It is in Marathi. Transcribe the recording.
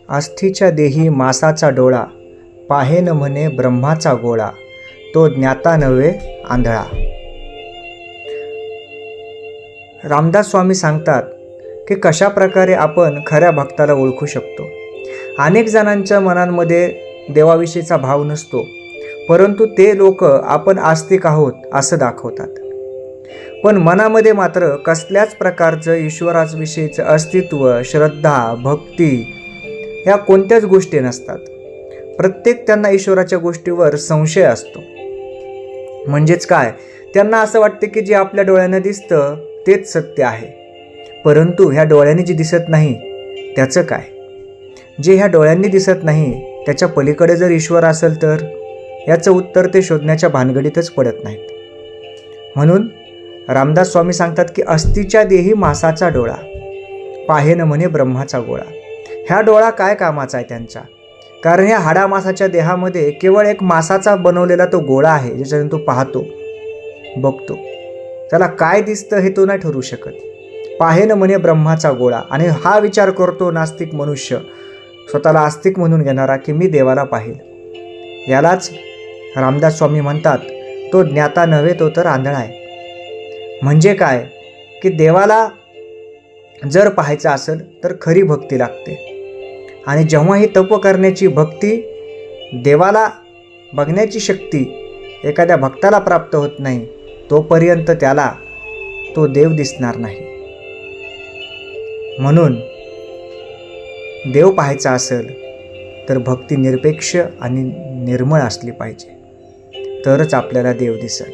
आस्थीच्या देही मासाचा डोळा, पाहेन म्हणे ब्रह्माचा गोळा, तो ज्ञाता नव्हे आंधळा. रामदास स्वामी सांगतात की कशा प्रकारे आपण खऱ्या भक्ताला ओळखू शकतो. अनेक जणांच्या मनांमध्ये देवाविषयीचा भाव नसतो, परंतु ते लोक आपण आस्तिक आहोत असं दाखवतात. पण मनामध्ये मात्र कसल्याच प्रकारचं ईश्वराविषयीचं अस्तित्व, श्रद्धा, भक्ती ह्या कोणत्याच गोष्टी नसतात. प्रत्येक त्यांना ईश्वराच्या गोष्टीवर संशय असतो. म्हणजेच काय, त्यांना असं वाटतं की जे आपल्या डोळ्यानं दिसतं तेच सत्य आहे, परंतु ह्या डोळ्यांनी जे दिसत नाही त्याचं काय? जे ह्या डोळ्यांनी दिसत नाही त्याच्या पलीकडे जर ईश्वर असेल तर याचं उत्तर ते शोधण्याच्या भानगडीतच पडत नाहीत. म्हणून रामदास स्वामी सांगतात की अस्थिच्या देही मासाचा डोळा, पाहेन म्हणे ब्रह्माचा गोळा. ह्या डोळा काय कामाचा आहे त्यांचा? कारण ह्या हाडामासाच्या देहामध्ये केवळ एक मासाचा बनवलेला तो गोळा आहे, ज्याच्यातून तो पाहतो, बघतो. त्याला काय दिसतं हे तो नाही ठरवू शकत. पाहेन म्हणे ब्रह्माचा गोळा. आणि हा विचार करतो नास्तिक मनुष्य, स्वतःला आस्तिक म्हणून घेणारा, की मी देवाला पाहिल. यालाच रामदास स्वामी म्हणतात तो ज्ञाता नव्हे तो तर आंधळा आहे. म्हणजे काय की देवाला जर पाहायचं असेल तर खरी भक्ती लागते. आणि जेव्हा ही तप करण्याची भक्ती, देवाला बघण्याची शक्ती एखाद्या भक्ताला प्राप्त होत नाही, तोपर्यंत त्याला तो देव दिसणार नाही. म्हणून देव पाहायचा असेल तर भक्ती निरपेक्ष आणि निर्मळ असली पाहिजे, तरच आपल्याला देव दिसेल.